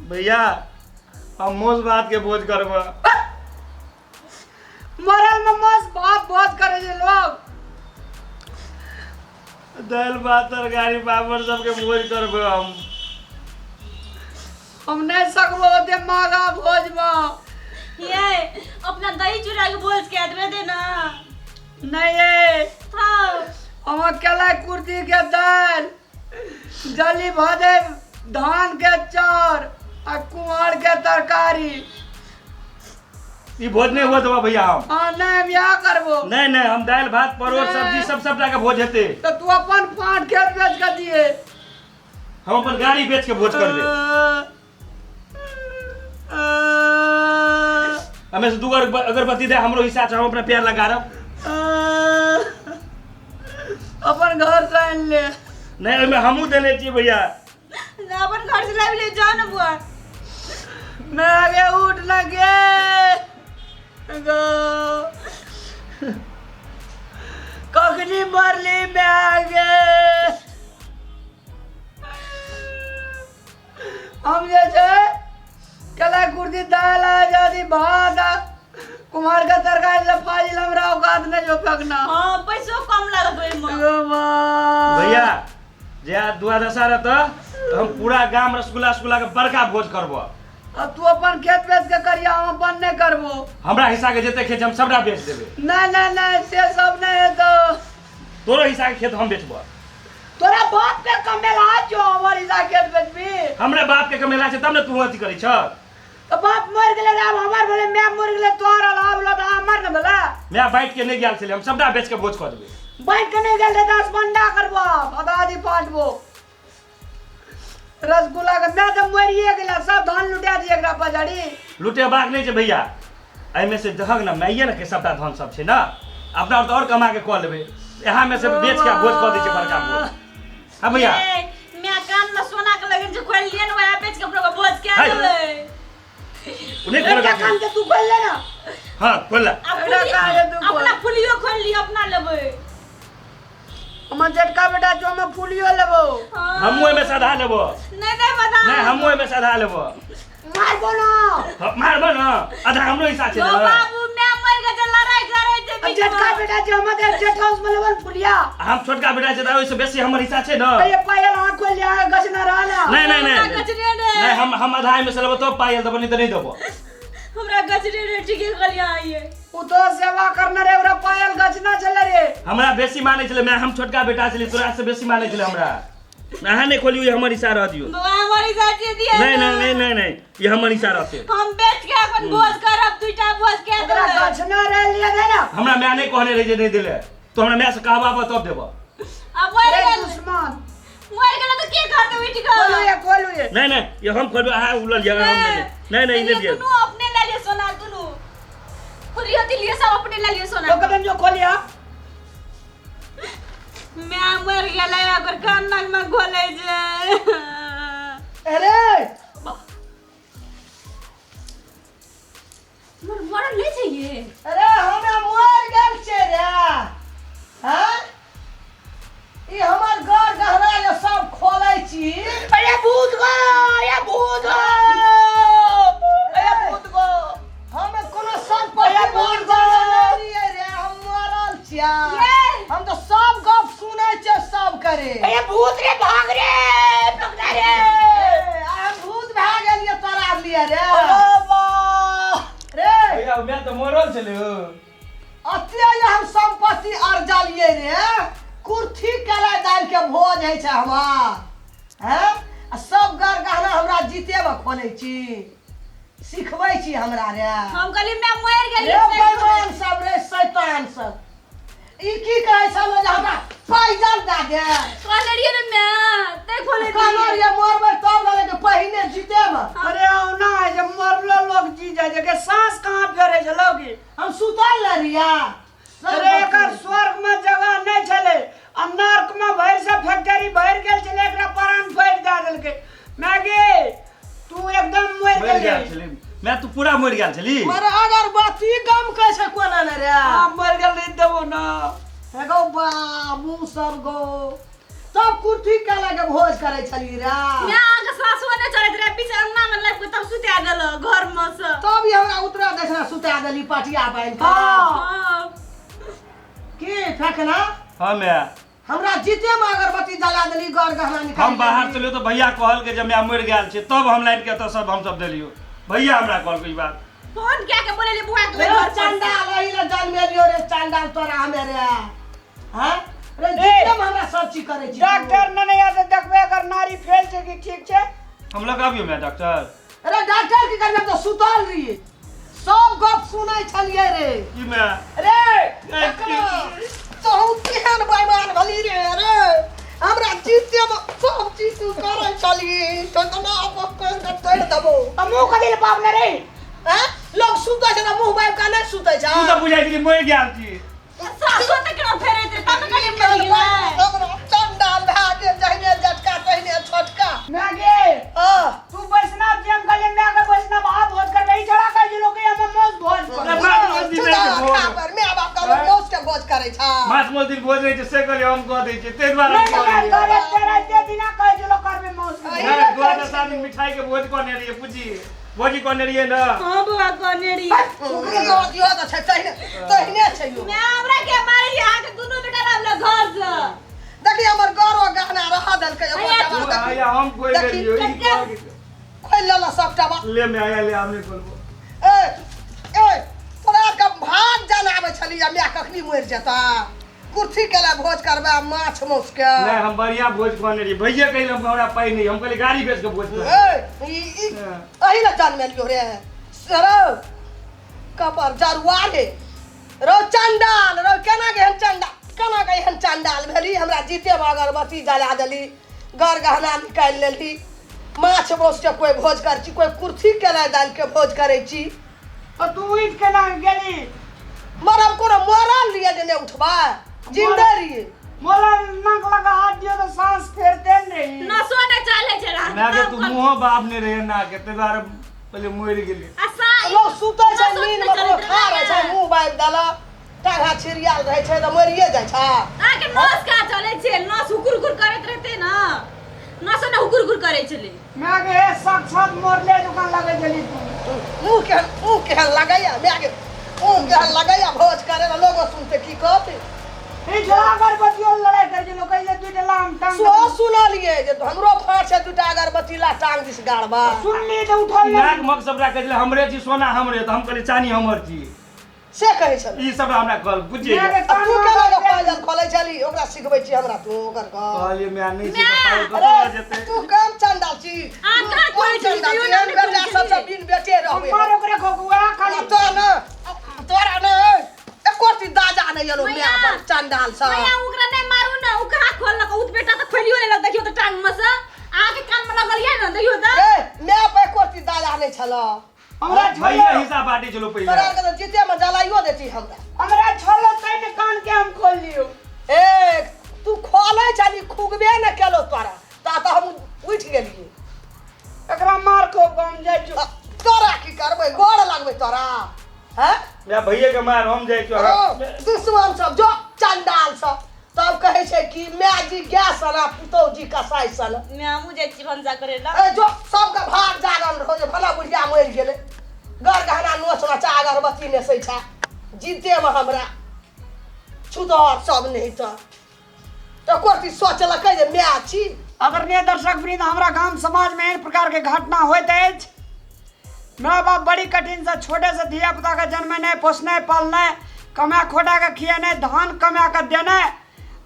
भैया हम मोज भात के भोज करबा। मरल में मोज भात बहुत करे जे लोग। दाल भात तरकारी पापड़ सबके भोज करबे हम नहीं सकबो ओते महंगा भोज में। ये अपना दही चूड़ा के भोज के दे देना। नहीं ये हाँ हम केला कुर्ती के दाल जली भादे धान के चार और कुआर के तरकारी। ई भोज नहीं हुआ तो भैया हम हाँ नहीं ब्याह करबो। नहीं नहीं हम दाल भात परोर सब्जी सब सबटा के भोज हेते। तो तू अपन पांच खेत बेच के दिए। हम अपन गाड़ी बेच के भोज करबे। हमें से 2 अगरबत्ती दे हमरो हिस्सा हम अपना पैर लगा रहा। अपन घर से आन ले। नहीं ओमे हमहू देने छी भैया। ना अपन घर से लाव ले जाओ ना बुआ। मैं आगे उठ लगे कखनी मरली मैं आगे। हम जे छे केला कुर्ती दाल आजादी भात कुमार का तरकारी से फाजिल हमरा औकात नहीं जो फेंकना। हाँ पैसो कम लागत ओइ में। भैया जे दुआदशा रहता तो हम पूरा गांव रसगुल्ला रसगुल्ला के बड़का भोज करबो। अब तू अपन खेत बेच के करिया हम अपन नहीं करबो। हमरा हिस्सा के जते खेत हम सबटा बेच देबे। नहीं नहीं नहीं से सब नहीं है तो तोरो हिस्सा के खेत हम बेचबो। तोरा बाप के कमेला जो हमार हिस्सा खेत बेचबी। हमरे बाप के कमेला छै तब ने तू अथी करै छ। तो बाप मर गेले अब हमार बोले मैं मर गेले तोरा लाभ ला तो हमर न भला। मैं बैठ के नहीं गेल छले हम सबटा बेच के भोज कर देबे। बैठ के नहीं गेले 10 बंडा करबो आधी पांचबो रसगुल्ला के मैं तो मरिए गेला सब धान लुटा दिए एकरा पजाड़ी। लुटे बाग नहीं छै भैया। एहि में से दहग ना मैये ना के सबटा धन सब छै ना अपना और कमा के क लेबे। यहाँ में से बेच के भोज कर दै छै बड़का भोज। हां भैया मैं कान में सोना के लगन जे खोल लिए ना वहां बेच के अपना भोज के देबे। उन्हें क्या काम के तू खोल ले ना। हां खोल अपना फुलियो खोल ली अपना लेबे। हमर जेठका बेटा जो में फुलियो लेबो। हम ओए में साधा लेबो। नहीं बता नहीं हम ओए में साधा लेबो। मारबो ना मारबो ना आधा हमरो हिस्सा छै ओ ना। बाबू मैं मर के लड़ाई करे जे बीच जेठका बेटा जो हमर जेठ हाउस में लेबो फुलिया। हम छोटका बेटा छै त ओइ से बेसी हमर हिस्सा छै ना। ये पायल आंख खोल लिया गछना रहला। नहीं हम आधा में से लेबो तो पायल देबो नहीं तो नहीं देबो। हमरा गजरे रे ठीके गलिया आइए। उ तो सेवा करना रे ओरा पायल गछना चले रे। हमरा बेसी माने छले मैं हम छोटका बेटा छली तोरा से बेसी माने छले हमरा। अहाँ नहीं खोलियो हमर हिस्सा रह दियो। हमारी साथी दिए नहीं ये हमर हिस्सा रहते। हम बेच के अपन भोज करब दुईटा भोज के ओकरा देबे। गछना रे लिया दे ना। हमरा मैं नहीं कहने रही जे नहीं देले तो हमरा मैं से कहबाबो तब देबो। अब मर रे गेल दुश्मन तो के करते बेटी का। खोलू ये नहीं ये हम खोलबे अहाँ उलल या हम नहीं ये दुनु अपने ले लिए सोना दुनु फुलियो दिलिए सब अपने ले लिए सोना। तो कदम जो खोलिया मैं मर गेले अगर कान नाक में घोले जे। अरे मरल नहीं चाहिए। अरे हमें मर गेल छे रे। हां ई हमर घर गहना ये सब खोलै छी। अरे भूत गो हमें कोनो सब पर भूत गो रे हम मरल छिया। हम तो सब गप सुनै छै सब करे। अरे भूत रे भाग रे पकड़ा रे। हम भूत भाग गेलिए तोरा लिए रे। ओ बा रे भैया मैं तो मरल छले हो। अतिया हम संपत्ति अर्जलिए रे। कुर्थी केला दाल के भोज है छै हमार। हैं आ सब घर गहना हमरा जीते में खोलै छी सिखबै छी हमरा रे। हम कहली मैं मर गेली रे बेईमान सब रे शैतान सब ई की कहै छलो जे हमरा पैजल दे दे। कहलिए रे मैं ते खोले कहलो ये मरबै तब लगे के पहिने जीते में। अरे औ ना जे मरलो लोग जी जाय जे के सांस कहां फेरे छलोगी। हम सुतल ल रिया। अरे एकर स्वर्ग में जगह नहीं छले आ नरक में भर से फैक्ट्री भर गेल छले एकरा प्राण फेर दे देलके। मैगे तू एकदम मर गेल छली मैं तू पूरा मर गेल छली। अरे अगरबत्ती गम कै छै कोना न रे। हां मर गेल नहीं देबो ना। एगो बाबू सब गो तब कुर्थी केला के भोज करे छली रे। मैं आके सासुआ ने चलत रे पीछे अंगना में लग बस तब भी हमरा उतरा देसना सुता देली पटिया बांध के हाँ की फेकना हाँ मैं हमरा जीते में अगरबत्ती जला देली गौर गहना निकाल हम बाहर चलियो तो भैया कहल के जब मैं मर गेल छी तब हम लाइन के तो सब हम सब देलियो भैया हमरा कहल के ई बात फोन क्या के बोले बुआ के रे चंडाल रही रे जन्मे लियो रे चंडाल तोरा हमे रे हां रे जीते में हमरा सब चीज करे छी डॉक्टर ने नहीं आते देखबे अगर नारी फेल छै कि ठीक छै हम लोग आबियो मैं डॉक्टर अरे डॉक्टर की करबे तो सुतल रही सब गप सुनै छलिए रे ई मैं रे तो केहन बेईमान भली रे रे हमरा जीते में सब चीज तू करे छली तो ना आप कर दबो मुंह कदी ले पाप ने रे हैं लोग सुतै छै त मुंह बाइब का नहीं सुतै छै तू तो बुझाई कि मर गेल छी सासो तक न फेरे थे तब कहीं मर गेला चंडाल भागे जहने झटका तहने छोटका नागे तू वैष्णव जी हम कहले मैं अगर वैष्णव हाथ भोज कर नहीं चढ़ा कर जी लोग हम मौज भोज अरे कर बात मत दी नहीं के भोज पर मैं बाप का रोज के भोज करे छा मास मोल दिन भोज रही से कहले हम कह दै छी ते द्वारा मैं हम तो कहलिए। करे तेरे दे दिना कह जी लोग करबे मौज कर ना 2007 दिन मिठाई के भोज करने रहिए पूछी भोजी करने रहिए ना हां बुआ कोनेरी ओकरे तो दियो त छै तहने छै यो मैं हमरा के मारे यहाँ के दोनों बेटा अपना घर से देखि हमर गौरव गहना रहा दल के तू आया हम कोई करियो ई कह के खोल लेला सबटा बा ले मैं आया ले हमने बोलबो ए तोरा के भाग जनाबे छली या मैं कखनी मर जता कुर्सी केला भोज करबे माछ मौस के नहीं हम बढ़िया भोज करने रहिए भैया कहले हमरा पाई नहीं हम कहले गाड़ी भेज के भोज कर अही ना जान में लियो रे सरो कपर जरुआ रे रो चंडाल रो केना के हन चंडाल भेली हमरा जीते में अगरबत्ती जला देली घर गहना निकाल लेली माछ मौस के कोई भोज कर छी कोई कुर्सी केला डाल के भोज करे छी और तू ईट के ना गेली मरम कोनो मरल लिए जे ने उठबा जिंदा रहिए मोला नाक लगा हाथ दियो तो सांस फेरते नहीं न सोने चले छै रात ना के तू मुंह बाप ने रहे ना के ते बार पहले मर गेली आसा लोग सुतै छै नींद में कोनो खा रहे छै मुंह बाइब देला टांगा छिरियाल रहे छै त मरिए जाइ छै आके नस का चले छै नस हुकुर करत रहते ना नस ने हुकुर करे छले मैं के साक्षात मोरले दुकान लगे जली तू मुंह के लगाया मैं के मुंह के लगाया भोज करे लोग सुनते की कहते ई जला अगरबत्ती लड़ाई कर जे लोग कहिए तू लाम टांग सो सुनलिए जे हमरो फांस है दुटा अगरबत्ती ला टांग दिस गाड़बा सुन ली तो उठा ले नाक मक सब रखे छले हमरे छी सोना हमरे तो हम कहले चानी हमर छी से कहै छल ई सब हमरा कहल बुझिए मैं के अब तू केना के पाजल खोलै छली ओकरा सिखबै छी हमरा तू ओकर कह कहलिए मैं नहीं छी पाई तो अरे जेते तू काम चंडाल छी कहाँ खोलै छली? चंडाल छी हम बेटा सब बिन बेटे रहबे मारो करे खोकुआ खाली तो न तोरा न एकोटी दाजा नहीं यलो मैया। मैं पर चंडाल सा भैया उकरा नहीं मारू ना उ कहां खोल लगा उत बेटा तो खोलियो ले देखियो तो टांग में से आके कान में लगल या ना देखियो तो ए मैं पे एकोटी दाजा नहीं छला हमरा भैया छोलो हिसाब बाटे चलो तोरा पहले के तो जीते में जलाइयो देती हमरा हमरा छोलो तैने कान के हम खोल लियो ए तू खोले चली खुगबे न केलो तोरा ता हम उठ गेलिए एकरा मार को गम जाय जो तोरा की करबै गोड़ लगबै तोरा हैं मैं भैया के मार हम जाय छी दुश्मन सब जो चंडाल सब तब कहे छै कि मैं जी गैस सना पुतौ जी कसाई सन मैं मुझे चिरंजा करे ला ए जो सबके भाग जागल रहो जे भला बुढ़िया मर गेले घर गहना नोच नचा अगरबत्ती ने सै छा जीते में हमरा छुदर सब नहीं तो कोटी सोचलकै जे मैं छी आदरणीय दर्शक वृंद हमरा गांव समाज में एहन प्रकार के घटना होइत अछि माँ बाप बड़ी कठिन से छोटे से धिया पुता के जन्मने पोसने पालने कमा खोटा के खियने धान कमा के देने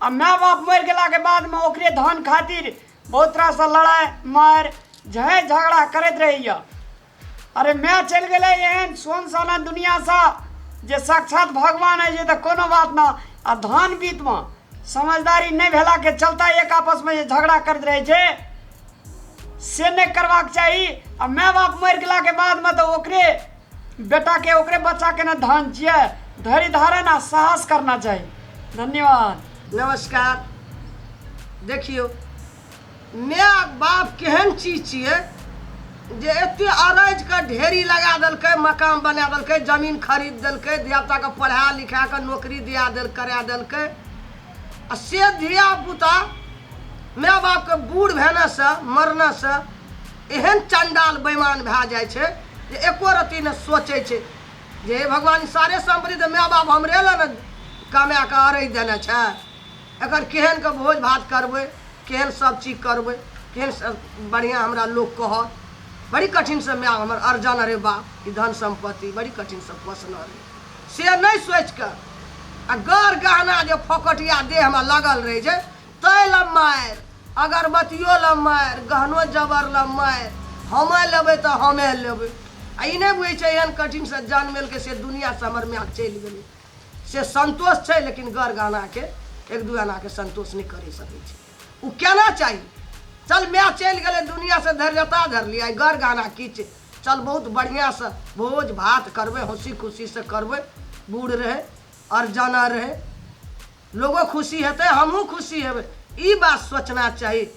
आ माँ बाप मर गेला के बाद में ओकरे धान खातिर बहुत तरह से लड़ाई मार झगड़ झगड़ा करते रहिए अरे मैं चल गए एहन सोन साना दुनिया से जे साक्षात भगवान है जे तो कोनो बात ना आ धान बीत में समझदारी नहीं भेला के चलता एक आपस में जे झगड़ा करते रहे छे से नहीं करवाक चाहिए। आ माँ बाप मर गला के बाद में तो ओकरे बेटा के ओकरे बच्चा के ना धान चाहिए धैर्य धारण आ साहस करना चाहिए। धन्यवाद। नमस्कार। देखियो माय बाप केहन चीज छिए जे एते अरज के ढेरी लगा देलकै मकान बना देलकै जमीन खरीद देलकै धिया पुता के पढ़ा लिखा के नौकरी दिया करा देलकै आ से धिया पुता माय बाप के बूढ़ भेने से मरने से एहन चंडाल बेईमान भए जाइ छै जे एको रत्ती न सोचै छै जे हे भगवान सारे संपत्ति तऽ माय बाप हमरे लए न कमा कऽ अरै देने छै, एकर केहन के भोज भात करबै, केहन सब चीज करबै, केहन बढ़िआँ हमरा लोग कहत। बड़ी कठिन से माय हमर अर्जन रे बाप ई धन सम्पत्ति बड़ी कठिन से पोसना रे, से नहीं सोच कर आ गर गहना जो फकटिया देह में लगल रहे छै तै ल मार, अगरबत्तियों ल मार, गहनो जबर ल मार, हमें लेबै तो हमें लेबै। आ ई नहीं बुझै छै एहन कठिन से जन्मेल के से दुनिया से हमर माय चलि गेलै, से संतोष छै लेकिन गर गहना के एक दू आना के संतोष नहीं कर सकै छै। उ केना चाहिए चल माय चलि गेलै दुनिया से धैर्यता धर लिया, गर गहना की छै चल बहुत बढ़िया से भोज भात करबै, हंसी खुशी से करबै, बूढ़ रहे अर्जना रहे, लोगों खुशी हेतै हमहूँ खुशी हेबै, ई बात सोचना चाहिए।